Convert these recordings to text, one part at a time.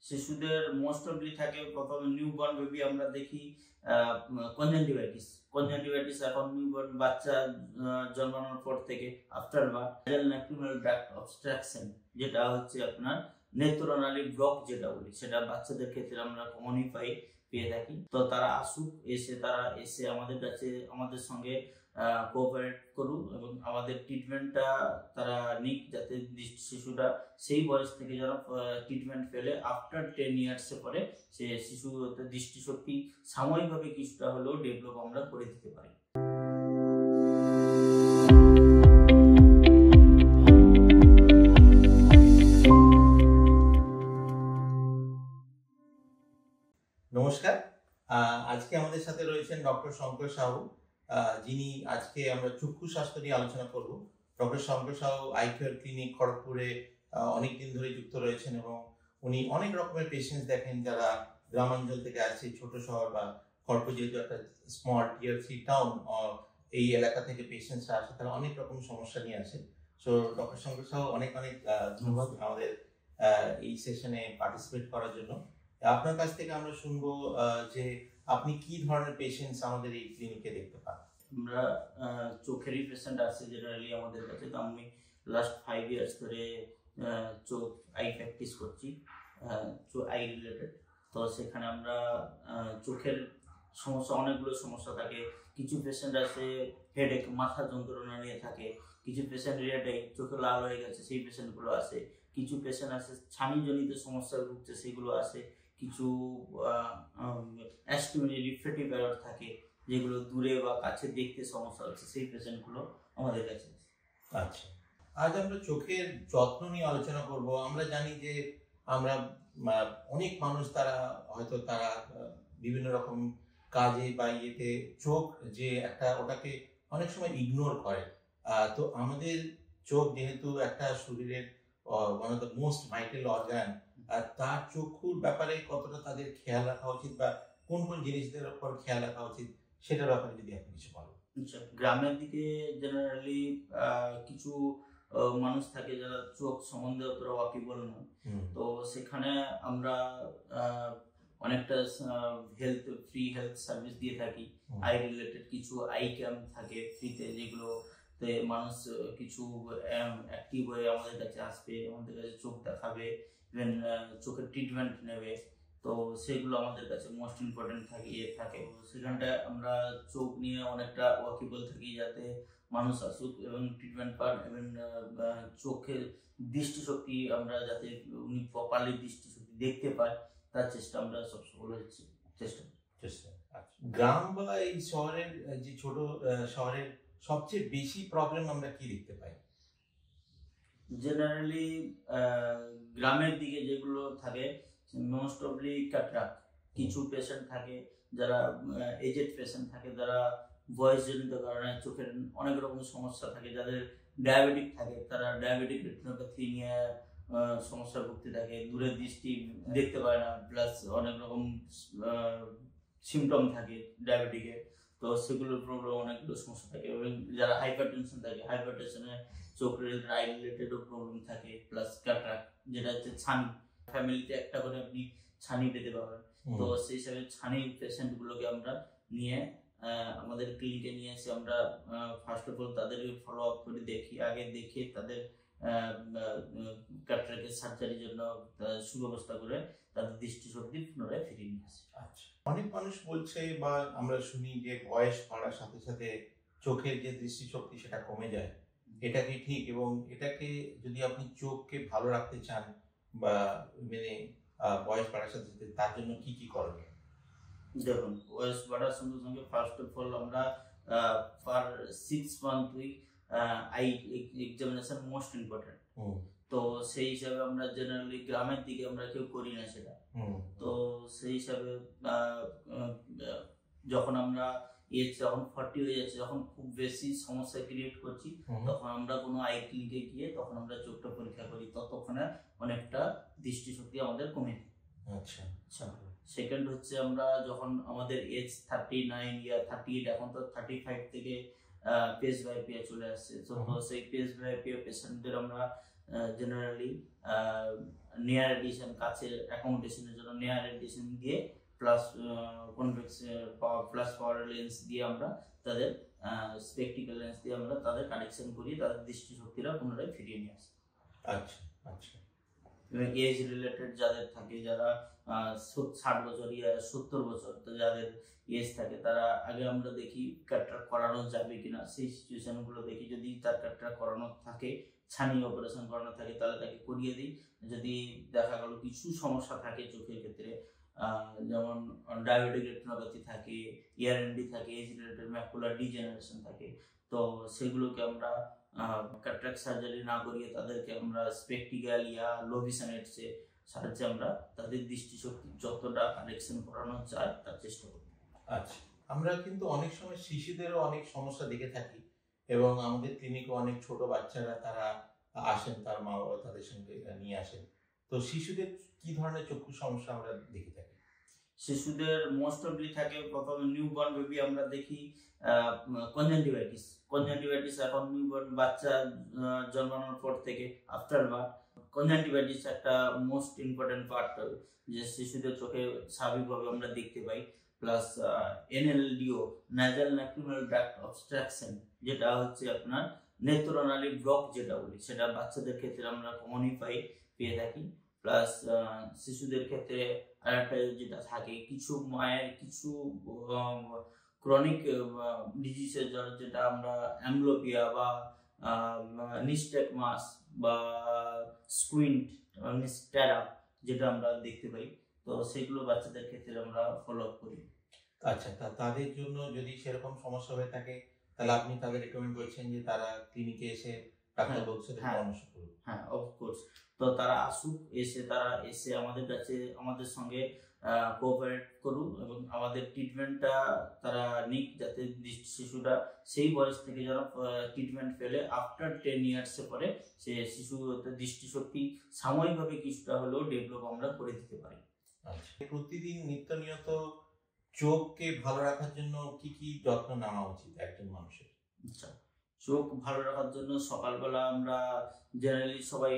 শিশুদের মোস্ট অফলি থাকে প্রথমে নিউবর্ন বেবি আমরা দেখি কনজাংটিভাইটিস এখন নিউবর্ন বাচ্চা জন্মানোর পর থেকে after birth lacrimal duct obstruction, যেটা হচ্ছে আপনার নেত্রনালী ব্লক যেটা বলি, সেটা বাচ্চাদের ক্ষেত্রে আমরা কমনই পেয়ে থাকি। তো তারা আসুক, এসে আমাদের কাছে আমাদের সঙ্গে কোঅপারেট করুক এবং আমাদের ট্রিটমেন্টটা তারা নিক, যাতে শিশুরা সেই বয়স থেকে যারা ট্রিটমেন্ট পেলে আফটার 10 ইয়ার্সে পরে সে শিশুর দৃষ্টিশক্তি সাময়িকভাবে কিছুটা হলেও ডেভেলপ আমরা করে দিতে পারি। নমস্কার, আজকে আমাদের সাথে রয়েছেন ডক্টর শঙ্কর সাহু, যিনি আজকে আমরা চক্ষু স্বাস্থ্য নিয়ে আলোচনা করব। Doctor Shankar Sahu eye care clinic খড়গপুরে অনেকদিন ধরে যুক্ত রয়েছেন এবং উনি অনেক রকমের পেশেন্টস দেখেন যারা গ্রামাঞ্চল থেকে আসছে, ছোট শহর বা খড়গপুর যেহেতু একটা স্মল টিয়ার 3 টাউন, এই এলাকা থেকে পেশেন্টসরা আসে, তারা অনেক রকম সমস্যা নিয়ে আসে। সো ডক্টর শঙ্কর সাহু অনেক ধন্যবাদ আমাদের এই সেশনে পার্টিসিপেট করার জন্য। আপনার কাছ থেকে আমরা শুনবো যে আপনি কি ধরনের পেশেন্টস আমাদের এই ক্লিনিকে দেখতে পান। আমরা চোখেরই পেশেন্ট আছে জেনারেলি আমাদের কাছে। তো আমি লাস্ট 5 ইয়ার্স ধরে চোখ আই প্র্যাকটিস করছি, আই রিলেটেড। তো সেখানে আমরা চোখের সমস্যা, অনেকগুলো সমস্যা থাকে। কিছু পেশেন্ট আছে হেডেক, মাথা যন্ত্রণা নিয়ে থাকে। কিছু পেশেন্ট রেডে, চোখে লাল হয়ে গেছে, সেই পেশেন্টগুলো আছে। কিছু পেশেন্ট আছে ছানিজনিত সমস্যায় ভুগছে, সেগুলো আছে। কিছু রিফ্রেক্টিভ এরর থাকে, যেগুলো দূরে বা কাছে দেখতে সমস্যা হচ্ছে, সেই পেশেন্টগুলো আমাদের কাছে। আচ্ছা, আজ আমরা চোখের যত্ন নিয়ে আলোচনা করব। আমরা জানি যে আমরা অনেক মানুষ তারা বিভিন্ন রকম কাজে বা ইয়েতে চোখ যে একটা ওটাকে অনেক সময় ইগনোর করে। তো আমাদের চোখ যেহেতু একটা শরীরের one of the most vital organ, তার চক্ষুর ব্যাপারে কতটা তাদের খেয়াল রাখা উচিত বা কোন কোন জিনিসদের উপর খেয়াল রাখা উচিত, সেটার ব্যাপারে যদি আপনি কিছু বলেন। গ্রামের দিকে জেনারেলি কিছু মানুষ থাকে যারা চোখ সম্বন্ধে অতটা ওয়াকিবল নয়। তো সেখানে আমরা অনেকটা ফ্রি হেলথ সার্ভিস দিয়ে থাকি। আই রিলেটেড কিছু আই ক্যাম্প থাকে ফ্রিতে, যেগুলোতে মানুষ কিছু অ্যাক্টিভ হয়ে আমাদের কাছে আসবে, আমাদের কাছে চোখ দেখাবে, ইভেন চোখের ট্রিটমেন্ট নেবে। তো সেগুলো আমাদের কাছে মোস্ট ইম্পর্টেন্ট থাকে। সেখানটায় আমরা চোখ নিয়ে অনেকটা ওয়াকিবল থাকি, যাতে মানুষ আসুক এবং ট্রিটমেন্ট পান, এবং চোখের দৃষ্টিশক্তি আমরা যাতে উনি প্রপারলি দৃষ্টিশক্তি দেখতে পায়, তার চেষ্টা আমরা সবসময় চেষ্টা। গ্রাম বা এই শহরের যে ছোট শহরের সবচেয়ে বেশি প্রবলেম আমরা কি দেখতে পাই? জেনারেলি গ্রামের দিকে যেগুলো থাকে মোস্ট অফলি ক্যাটারাক্ট। কিছু পেশেন্ট থাকে যারা এজেড পেশেন্ট থাকে, যারা বয়সজনিত কারণে চোখের অনেক রকম সমস্যা থাকে। যাদের ডায়াবেটিক থাকে, তারা ডায়াবেটিক রেটিনোপ্যাথি নিয়ে সমস্যা ভুগতে থাকে, দূরের দৃষ্টি দেখতে পায় না, প্লাস অনেক রকম সিমটম থাকে ডায়াবেটিকে। তো সেগুলোর প্রবলেম অনেকগুলো সমস্যা থাকে। এবং যারা হাইপারটেনশন থাকে, হাইপারটেনশনে চোখের আই রিলেটেডও প্রবলেম থাকে, প্লাস ক্যাটারাক্ট যেটা হচ্ছে ছানি। ফ্যামিলিতে একটা করে আপনি ছানি পেতে পাবেন। তো সেই হিসাবে ছানি পেশেন্ট গুলোকে আমরা নিয়ে আমাদের ক্লিনিকে নিয়ে এসে আমরা ফার্স্ট অফ অল তাদের ফলো আপ করে দেখে তাদের ক্যাটারাক্টের সার্জারির জন্য সুব্যবস্থা করে তাদের দৃষ্টিশক্তি পুনরায় ফিরিয়ে নিয়ে আসে। আচ্ছা, অনেক মানুষ বলছে বা আমরা শুনি যে বয়স বাড়ার সাথে সাথে চোখের যে দৃষ্টিশক্তি সেটা কমে যায়। এটা কি ঠিক? এবং এটাকে যদি আপনি চোখকে ভালো রাখতে চান বা বয়স বাড়ার সাথে সাথে, তার জন্য কি কি করবেন? দেখুন, বয়স বাড়ার সঙ্গে সঙ্গে ফার্স্ট অফ অল আমরা পার 6 month I examination most important. তো সেই হিসাবে আমরা জেনারেলি গ্রামের দিকে আমরা কেউ করি না সেটা। তো সেই হিসাবে যখন আমরা যখন 40 হয়ে যাচ্ছে, যখন খুব বেশি সমস্যা ক্রিয়েট করছি, তখন আমরা কোনো আই ক্লিনিকে গিয়ে তখন আমরা চোখটা পরীক্ষা করি, ততক্ষণে অনেকটা দৃষ্টিশক্তি আমাদের কমে যায়। আচ্ছা, সেকেন্ড হচ্ছে আমরা যখন আমাদের এজ 39 ইয়ার 38, এখন তো 35 থেকে পেস বাই পে চলে আসছে। তো সেই পেস বাই পে পেশেন্টদের আমরা জেনারেলি নিয়ার এডিশন, কাছের অ্যাকোমোডেশনের জন্য নিয়ার এডিশন দিয়ে প্লাস কনভেক্স প্লাস পাওয়ার লেন্স দিয়ে আমরা তাদের স্পেকটিক্যাল লেন্স দিয়ে আমরা তাদের কানেকশন করি, তাদের দৃষ্টিশক্তিটা পুনরায় ফিরিয়ে নিয়ে আসি। আচ্ছা আচ্ছা। এবং এজ রিলেটেড যাদের থাকে, যারা 60 বছর 70 বছর তো যাদের এজ থাকে, তারা আগে আমরা দেখি ক্যাটরাক্ট করানো যাবে কিনা, সেই সিচুয়েশনগুলো দেখি। যদি তার ক্যাটরাক্ট করানো থাকে, ছানি অপারেশন করানো থাকে, তাহলে তাকে করিয়ে দিই। যদি দেখা গেল কিছু সমস্যা থাকে চোখের ক্ষেত্রে, যেমন ডায়াবেটিক রেটিনোপ্যাথি থাকে, ERND থাকে, এজ রিলেটেড ম্যাকুলার ডিজেনারেশন থাকে, তো সেগুলোকে আমরা ক্যাটরাক্ট সার্জারি না করিয়ে তাদেরকে আমরা স্পেকটিক্যাল লো ভিশন এইডসের সাহায্যে আমরা তাদের দৃষ্টিশক্তি যতটা কারেকশন করানো যায় তার চেষ্টা করি। আচ্ছা, আমরা কিন্তু অনেক সময় শিশুদেরও অনেক সমস্যা দেখে থাকি এবং আমাদের ক্লিনিকে অনেক ছোট বাচ্চারা তারা আসেন, তার মা বাবা তাদের সঙ্গে নিয়ে আসেন। তো শিশুদের কি ধরনের চক্ষু সমস্যা আমরা দেখে থাকি? শিশুদের মোস্ট অফলি থাকে প্রথম নিউবর্ন বেবি আমরা দেখি কনজাংটিভাইটিস। এখন নিউবর্ন বাচ্চা জন্মানোর পর থেকে আফটার বার্থ কনজাংটিভাইটিস একটা মোস্ট ইম্পর্টেন্ট পার্ট, যে শিশুদের চোখে স্বাভাবিকভাবে আমরা দেখতে পাই। Plus NLDO, nasal lacrimal duct obstruction, যেটা হচ্ছে আপনার নেত্রনালী ব্লক যেটা বলি, সেটা বাচ্চাদের ক্ষেত্রে আমরা কমনই পেয়ে থাকি। প্লাস শিশুদের ক্ষেত্রে আরেকটা যেটা থাকে, কিছু মায়ের কিছু ক্রনিক ডিজিজের জন্য, যেটা আমরা অ্যামব্লোপিয়া বা নিস্টেগমাস বা স্কুইন্ট নিস্টেরা যেটা আমরা দেখতে পাই, তো সেগুলো বাচ্চাদের ক্ষেত্রে আমরা ফলো আপ করি। আচ্ছা, তাদের জন্য যদি সেরকম সমস্যা হয়ে থাকে তাহলে আপনি তাদের রেকমেন্ড করছেন যে তারা ক্লিনিকে এসে ডাক্তারবাবুর সাথে পরামর্শ করুন? হ্যাঁ, অফকোর্স। তো তারা আসুক, এসে আমাদের কাছে আমাদের সঙ্গে কোঅপারেট করুক এবং আমাদের ট্রিটমেন্টটা তারা নিক, যাতে শিশুটা সেই বয়স থেকে যেন ট্রিটমেন্ট পেলে আফটার 10 ইয়ার্সে পরে সে শিশু দৃষ্টিশক্তি সাময়িকভাবে কিছুটা হলেও ডেভেলপ আমরা করে দিতে পারি। আচ্ছা, প্রতিদিন নিত্যনিয়ত চোখকে ভালো রাখার জন্য কি কি যত্ন নেওয়া উচিত একজন মানুষের? আচ্ছা, চোখ ভালো রাখার জন্য সকালবেলা আমরা জেনারেলি সবাই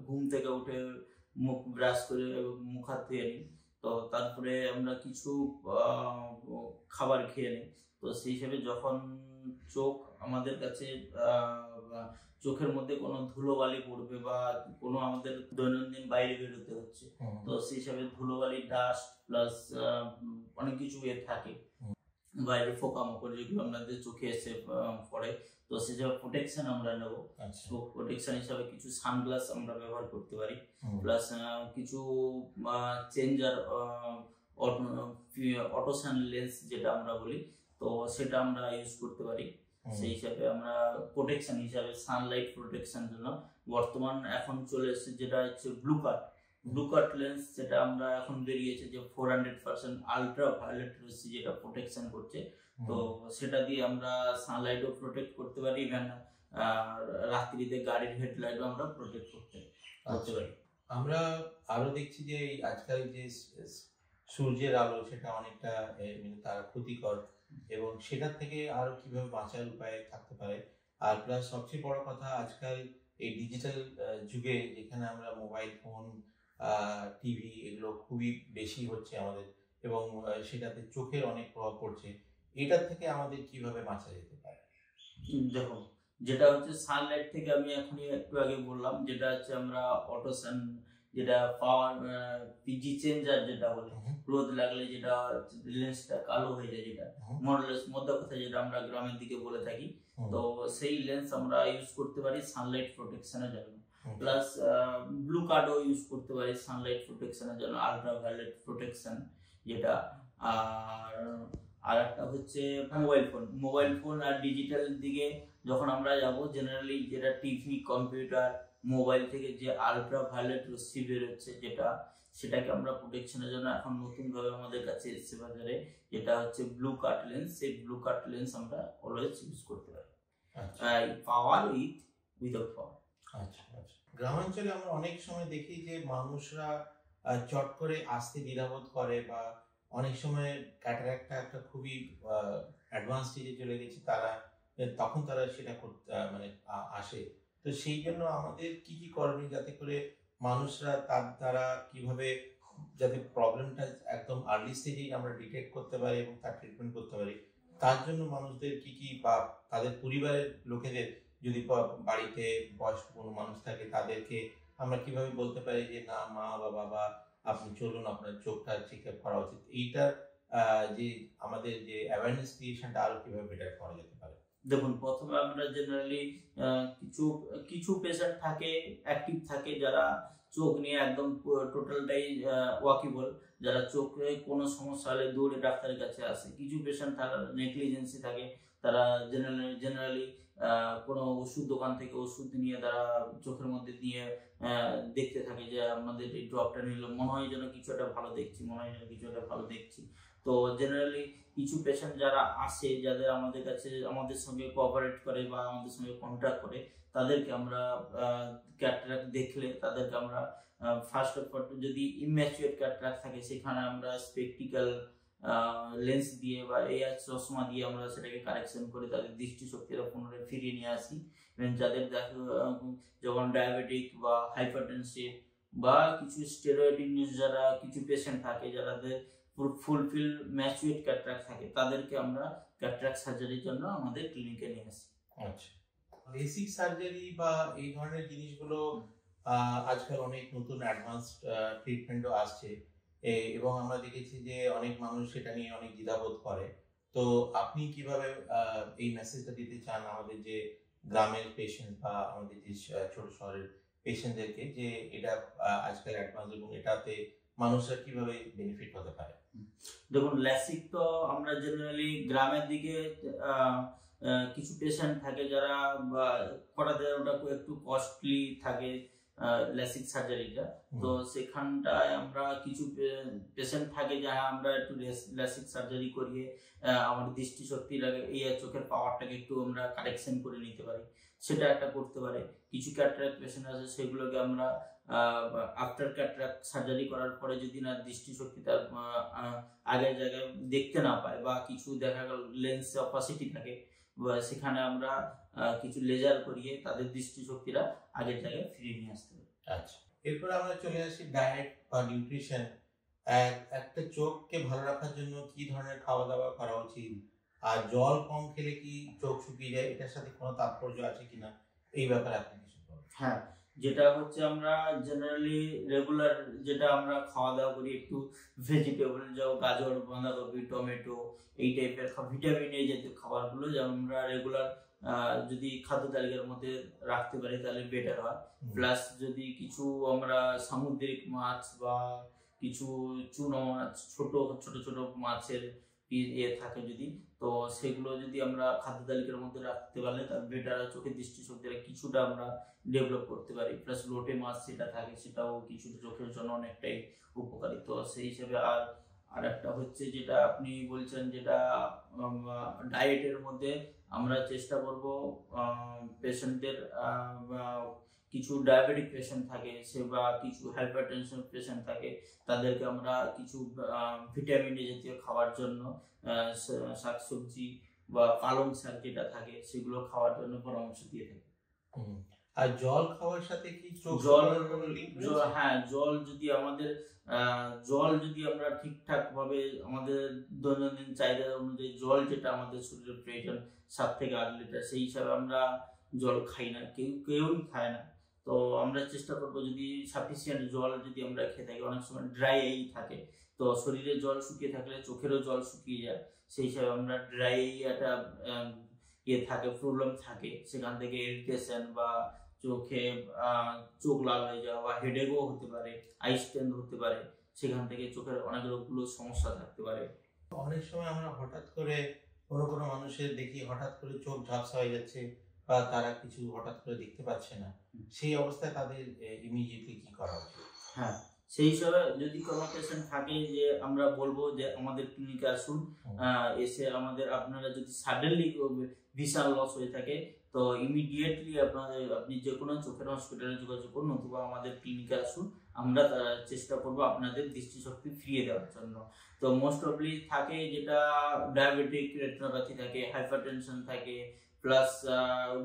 ঘুম থেকে উঠে মুখ ব্রাশ করে এবং মুখ হাত ধুয়ে নিই। তো তারপরে আমরা কিছু খাবার খেয়ে নিই। তো সেই হিসেবে যখন চোখ আমাদের কাছে চোখের মধ্যে কোনো ধুলোবালি পড়বে বা কোনো আমাদের দৈনন্দিন বাইরে বেরোতে হচ্ছে, তো সেই হিসাবে ধুলোবালি, ডাস্ট প্লাস অনেক কিছু থাকে বাইরের পোকামাকড় যেগুলো আমাদের চোখে এসে পড়ে, তো সেসব প্রোটেকশন আমরা নেব। প্রোটেকশন হিসাবে কিছু সানগ্লাস আমরা ব্যবহার করতে পারি, প্লাস কিছু চেঞ্জার অটোসান লেন্স যেটা আমরা বলি, তো সেটা আমরা ইউজ করতে পারি। সেই হিসাবে আমরা প্রোটেকশন হিসাবে সানলাইট প্রোটেকশন জন্য বর্তমান এখন চলে এসেছে যেটা হচ্ছে ব্লু কাট লেন্স, যেটা আমরা এখন বেরিয়েছে যে 400% আলট্রা ভায়োলেট রশ্মি যেটা প্রোটেকশন করছে, তো সেটা দিয়ে আমরা সানলাইটও প্রোটেক্ট করতে পারি, ইভেন রাত্রিতে গাড়ির হেডলাইটও আমরা প্রোটেক্ট করতে পারি। আমরা আরো দেখছি যে আজকাল যে সূর্যের আলো সেটা অনেকটা তার ক্ষতিকর, এবং সেটা থেকে আরো কিভাবে বাঁচার উপায় থাকতে পারে। আর প্লাস সবচেয়ে বড় কথা, আজকাল এই ডিজিটাল যুগে যেখানে আমরা মোবাইল ফোন, টিভি এগুলো খুবই বেশি হচ্ছে আমাদের, এবং সেটাতে চোখের অনেক প্রভাব পড়ছে, এটার থেকে আমাদের কিভাবে বাঁচা যেতে পারে? দেখো, যেটা হচ্ছে সানলাইট থেকে আমি এখনই একটু আগে বললাম, যেটা হচ্ছে আমরা অটোসান, যেটা পাওয়ার পিজি চেঞ্জার যেটা বলে, রোদ লাগলে যেটা লেন্সটা কালো হয়ে যায়, যেটা মডলেস মধ্য কথা যেটা আমরা গ্রামের দিকে বলে থাকি, তো সেই লেন্স আমরা ইউজ করতে পারি সানলাইট প্রোটেকশনের জন্য। প্লাস ব্লু কার্ডও ইউজ করতে পারি সানলাইট প্রোটেকশনের জন্য, আলট্রা ভায়োলেট প্রোটেকশন যেটা। আর একটা হচ্ছে মোবাইল ফোন আর ডিজিটাল দিকে যখন আমরা যাব, জেনারেলি যেটা টিভি, কম্পিউটার, মোবাইল থেকে যে আলট্রা ভায়োলেট রশ্মি বেরোচ্ছে, সেটাকে আমরা প্রোটেকশনের জন্য এখন নতুন ভাবে আমাদের কাছে এসেছে বাজারে, যেটা হচ্ছে ব্লু কাট লেন্স। সেই ব্লু কাট লেন্স আমরা অলওয়েজ ইউজ করতে পারি, পাওয়ার উইদাউট পাওয়ার। আচ্ছা আচ্ছা। গ্রামাঞ্চলে আমরা অনেক সময় দেখি যে মানুষরা চট করে আসতে দ্বিধাবোধ করে, বা অনেক সময় ক্যাটারাক্টটা একটা খুবই অ্যাডভান্স স্টেজে চলে গেছে, তখন তারা সেটা করতে আসে। তো সেই জন্য আমাদের কি কি করণীয়, যাতে করে মানুষরা তার দ্বারা কিভাবে যাতে প্রবলেমটা একদম আর্লি স্টেজেই আমরা ডিটেক্ট করতে পারি এবং তার ট্রিটমেন্ট করতে পারি, তার জন্য মানুষদের কি কি বা তাদের পরিবারের লোকেদের যদি বাড়িতে বয়স্ক কোনো মানুষ থাকে তাদেরকে আমরা কিভাবে বলতে পারি যে না মা বা বাবা আপনি চলুন আপনার চোখটা চেক আপ করা উচিত, এইটার যে আমাদের যে অ্যাওয়ারনেস ক্রিয়েশনটা আরো কিভাবে বেটার করা যেতে পারে? দেখুন, প্রথমে আমরা জেনারেলি কিছু কিছু পেশেন্ট থাকে অ্যাক্টিভ থাকে যারা চোখ নিয়ে একদম টোটালটাই ওয়াকিবল, যারা চোখে কোনো সমস্যা হলে দৌড়ে ডাক্তারের কাছে আসে। কিছু পেশেন্ট তারা নেগলিজেন্সি থাকে, তারা জেনারেলি কোনো ওষুধ দোকান থেকে ওষুধ নিয়ে তারা চোখের মধ্যে দিয়ে দেখতে থাকে যে আমাদের এই ড্রপটা নিলে মনে হয় যেন কিছু একটা ভালো দেখছি, মনে হয় যেন কিছু একটা ভালো দেখছি। তো জেনারেলি কিছু পেশেন্ট যারা আসে, যাদের আমাদের কাছে আমাদের সঙ্গে কোঅপারেট করে বা আমাদের সঙ্গে কন্ট্যাক্ট করে, তাদেরকে আমরা ক্যাটারাক্ট দেখলে তাদেরকে আমরা ফার্স্ট অফ অল যদি ইম্যাচুয়ার ক্যাটারাক্ট থাকে সেখানে আমরা স্পেকটিক্যাল লেন্স দিয়ে বা এআর চশমা দিয়ে আমরা সেটাকে কারেকশন করে তাদের দৃষ্টিশক্তিটা পুনরায় ফিরিয়ে নিয়ে আসি। এবং যাদের যখন ডায়াবেটিক বা হাইপারটেনসিভ বা কিছু স্টেরয়েড ইউজ যারা কিছু পেশেন্ট থাকে যাদের ফুলফিল ম্যাচুয়েট ক্যাটারাক্ট থাকে, তাদেরকে আমরা ক্যাটারাক্ট সার্জারির জন্য আমাদের ক্লিনিকে নিয়ে আসি। আচ্ছা, বেসিক সার্জারি বা এই ধরনের জিনিসগুলো আজকাল অনেক নতুন অ্যাডভান্স ট্রিটমেন্টও আসছে এবং আমরা দেখেছি যে অনেক মানুষ সেটা নিয়ে অনেক দ্বিধাবোধ করে। তো আপনি কিভাবে এই মেসেজটা দিতে চান আমাদের যে গ্রামের পেশেন্ট বা আমাদের যে ছোট শহরের পেশেন্টদেরকে, যে এটা আজকাল অ্যাডভান্স এবং এটাতে মানুষরা কিভাবে বেনিফিট হতে পারে? দেখুন, ল্যাসিক তো আমরা জেনারেলি গ্রামের দিকে কিছু পেশেন্ট থাকে যারা করাতে ওটা একটু কস্টলি থাকে ল্যাসিক সার্জারিটা। তো সেখানটায় আমরা কিছু পেশেন্ট থাকে যারা আমরা একটু ল্যাসিক সার্জারি করিয়ে আমাদের দৃষ্টিশক্তিটাকে এই চোখের পাওয়ারটাকে একটু আমরা কারেকশন করে নিতে পারি, সেটা একটা করতে পারে। কিছু ক্যাটারাক্ট পেশেন্ট আছে সেগুলোকে আমরা আফটার ক্যাটারাক্ট সার্জারি করার পরে যদি না দৃষ্টিশক্তি তার আগের জায়গায় দেখতে না পায় বা কিছু দেখা গেল লেন্স অপাসিটি থাকে, সেখানে আমরা কিছু লেজার করিয়ে তাদের দৃষ্টিশক্তিটা আগের জায়গায় ফিরিয়ে নিয়ে আসতে পারি। আচ্ছা, এরপর আমরা চলে আসি ডায়েট বা নিউট্রিশন। একটা চোখকে ভালো রাখার জন্য কি ধরনের খাওয়া দাওয়া করা উচিত, আর জল কম খেলে কি চোখ শুকিয়ে যায়, এটার সাথে কোনো তাৎপর্য আছে কিনা, এই ব্যাপারে আপনি কিছু বলুন। হ্যাঁ, যেটা হচ্ছে আমরা জেনারেলি রেগুলার যেটা আমরা খাওয়া দাওয়া করি, একটু ভেজিটেবল যেমন গাজর, বাঁধাকপি, টমেটো, এই টাইপের ভিটামিন এ জাতীয় খাবারগুলো যেমন আমরা রেগুলার যদি খাদ্য তালিকার মধ্যে রাখতে পারি তাহলে বেটার হয়। প্লাস যদি কিছু আমরা সামুদ্রিক মাছ বা কিছু চুনো মাছ, ছোট ছোট ছোট মাছের ইয়ে থাকে যদি, তো সেগুলো যদি আমরা খাদ্য তালিকার মধ্যে রাখতে পারলে তার বেটার চোখের দৃষ্টিশক্তিটা কিছুটা আমরা ডেভেলপ করতে পারি। প্লাস লোটে মাছ যেটা থাকে সেটাও কিছুটা চোখের জন্য অনেকটাই উপকারী। তো সেই হিসেবে আর একটা হচ্ছে যেটা আপনি বলছেন, যেটা ডায়েটের মধ্যে আমরা চেষ্টা করব পেশেন্টদের কিছু ডায়াবেটিক পেশেন্ট থাকে সে বা কিছু হাইপারটেনশন পেশেন্ট থাকে, তাদেরকে আমরা কিছু ভিটামিন এ জাতীয় খাওয়ার জন্য শাকসবজি বা পালং শাক যেটা থাকে সেগুলো খাওয়ার জন্য পরামর্শ দিয়ে থাকি। আর জল খাওয়ার সাথে কি হ্যাঁ, জল যদি আমরা ঠিকঠাক ভাবে আমাদের দৈনন্দিন চাহিদা অনুযায়ী জল যেটা আমাদের শরীরের প্রয়োজন 7 থেকে 8 লিটার, সেই হিসাবে আমরা জল খাই না, কেউই খায় না। তো আমরা চেষ্টা করবো যদি সাফিসিয়েন্ট জল যদি আমরা খেয়ে থাকি, অনেক সময় ড্রাই থাকে, তো শরীরে জল শুকিয়ে থাকলে চোখেরও জল শুকিয়ে যায়, সেই হিসাবে আমরা ড্রাই একটা থাকে প্রবলেম থাকে, সেখান থেকে ইরিটেশন বা চোখে চোখ লাল হয়ে যাওয়া বা হেডেকও হতে পারে, আই স্ট্রেন হতে পারে, সেখান থেকে চোখের অনেক রোগগুলো সমস্যা থাকতে পারে। অনেক সময় আমরা হঠাৎ করে কোনো মানুষের দেখি হঠাৎ করে চোখ ঝাপসা হয়ে যাচ্ছে বা তারা কিছু হঠাৎ করে দেখতে পাচ্ছে না, সেই অবস্থায় তাদের ইমিডিয়েটলি কি করা উচিত? হ্যাঁ, সেই হিসাবে যদি কোনো পেশেন্ট থাকে যে আমরা বলবো যে আমাদের ক্লিনিকে আসুন, এসে আপনারা যদি সাডেনলি ভিশন লস হয়ে থাকে তো ইমিডিয়েটলি আপনি যে কোনো চোখের হসপিটালে যোগাযোগ করুন অথবা আমাদের ক্লিনিকে আসুন, আমরা চেষ্টা করবো আপনাদের দৃষ্টিশক্তি ফিরিয়ে দেওয়ার জন্য। তো মোস্ট অফলি থাকে যেটা ডায়াবেটিক রেটিনোপ্যাথি থাকে, হাইপারটেনশন থাকে, প্লাস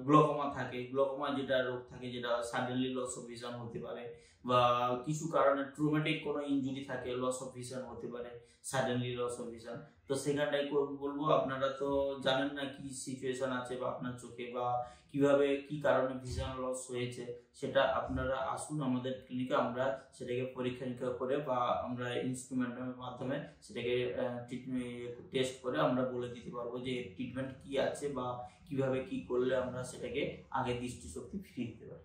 গ্লোকোমা থাকে, গ্লোকোমা যেটা রোগ থাকে যেটা সাডেনলি লস অফ ভিশন হতে পারে, বা কিছু কারণে ট্রুমেটিক কোনো ইনজুরি থাকে, লস অফ ভিশন হতে পারে, সাডেনলি লস অফ ভিশন। তো সেখানটাই বলবো, আপনারা তো জানেন না কি সিচুয়েশন আছে বা আপনার চোখে, বা কিভাবে কি কারণে ভিশন লস হয়েছে, সেটা আপনারা আসুন আমাদের ক্লিনিকে, আমরা সেটাকে পরীক্ষা নিরীক্ষা করে বা আমরা ইনস্ট্রুমেন্টের মাধ্যমে সেটাকে টেস্ট করে আমরা বলে দিতে পারবো যে ট্রিটমেন্ট কি আছে বা কিভাবে কি করলে আমরা সেটাকে আগে দৃষ্টিশক্তি ফিরিয়ে দিতে পারি।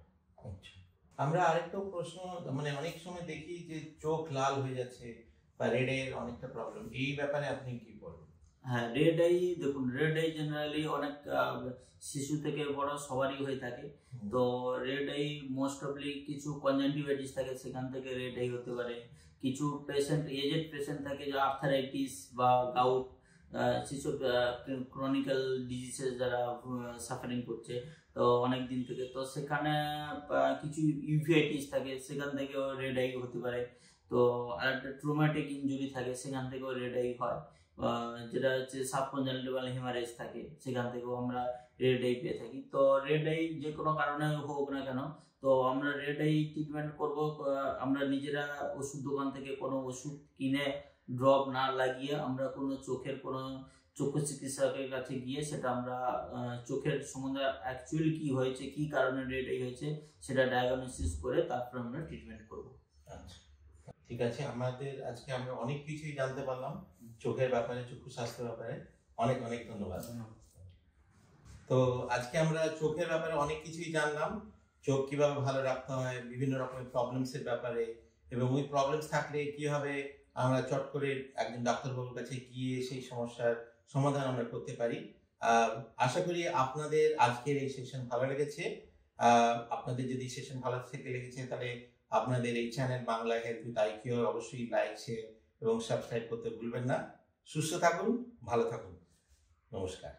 আমরা আরেকটা প্রশ্ন, মানে অনেক সময় দেখি যে চোখ লাল হয়ে যাচ্ছে বা রেড এর অনেকটা প্রবলেম, এই ব্যাপারে আপনি কি বলবেন? হ্যাঁ, রেড আই দেখুন, রেড আই জেনারেলি অনেক শিশু থেকে বড় সবারই হয়ে থাকে। তো রেড আই মোস্ট অফলি কিছু কনজাংটিভাইটিস থাকে, সেখান থেকে রেড আই হতে পারে। কিছু পেশেন্ট, এজেড পেশেন্ট থাকে যে আর্থারাইটিস বা গাউট, সেসব ক্রনিক্যাল ডিজিজেস যারা সাফারিং করছে তো অনেক দিন থেকে, তো সেখানে কিছু ইউভিআইটিস থাকে, সেখান থেকেও রেড আই হতে পারে। তো আর একটা ট্রমাটিক ইনজুরি থাকে, সেখান থেকেও রেড আই হয়। যেটা হচ্ছে সাবকনজাংটিভাল হেমারেজ থাকে, সেখান থেকেও আমরা রেড আই পেয়ে থাকি। তো রেড আই যে কোনো কারণে হোক না কেন, তো আমরা রেড আই ট্রিটমেন্ট করব। আমরা নিজেরা ওষুধ দোকান থেকে কোনো ওষুধ কিনে ড্রপ না লাগিয়ে আমরা কোনো চক্ষু চিকিৎসকের কাছে গিয়ে সেটা আমরা চোখের সম্বন্ধে অ্যাকচুয়ালি কি হয়েছে, কি কারণে রেড আই হয়েছে সেটা ডায়াগনোসিস করে তারপর আমরা ট্রিটমেন্ট করব। আচ্ছা, ঠিক আছে। আজকে আমরা অনেক কিছুই জানতে পারলাম চোখের ব্যাপারে, চক্ষু স্বাস্থ্যের ব্যাপারে। অনেক অনেক ধন্যবাদ। তো আজকে আমরা চোখের ব্যাপারে অনেক কিছুই জানলাম, চোখ কিভাবে ভালো রাখতে হয়, বিভিন্ন রকমের প্রবলেমস এর ব্যাপারে, এবং ওই প্রবলেমস থাকলে কিভাবে আমরা চট করে একজন ডাক্তারবাবুর কাছে গিয়ে সেই সমস্যার সমাধান আমরা করতে পারি। আশা করি আপনাদের আজকের এই সেশন ভালো লেগেছে। আপনাদের যদি সেশন ভালো থেকে লেগেছে তাহলে আপনাদের এই চ্যানেল বাংলা হেলথ উইথ আইকিউর অবশ্যই লাইক, শেয়ার এবং সাবস্ক্রাইব করতে ভুলবেন না। সুস্থ থাকুন, ভালো থাকুন। নমস্কার।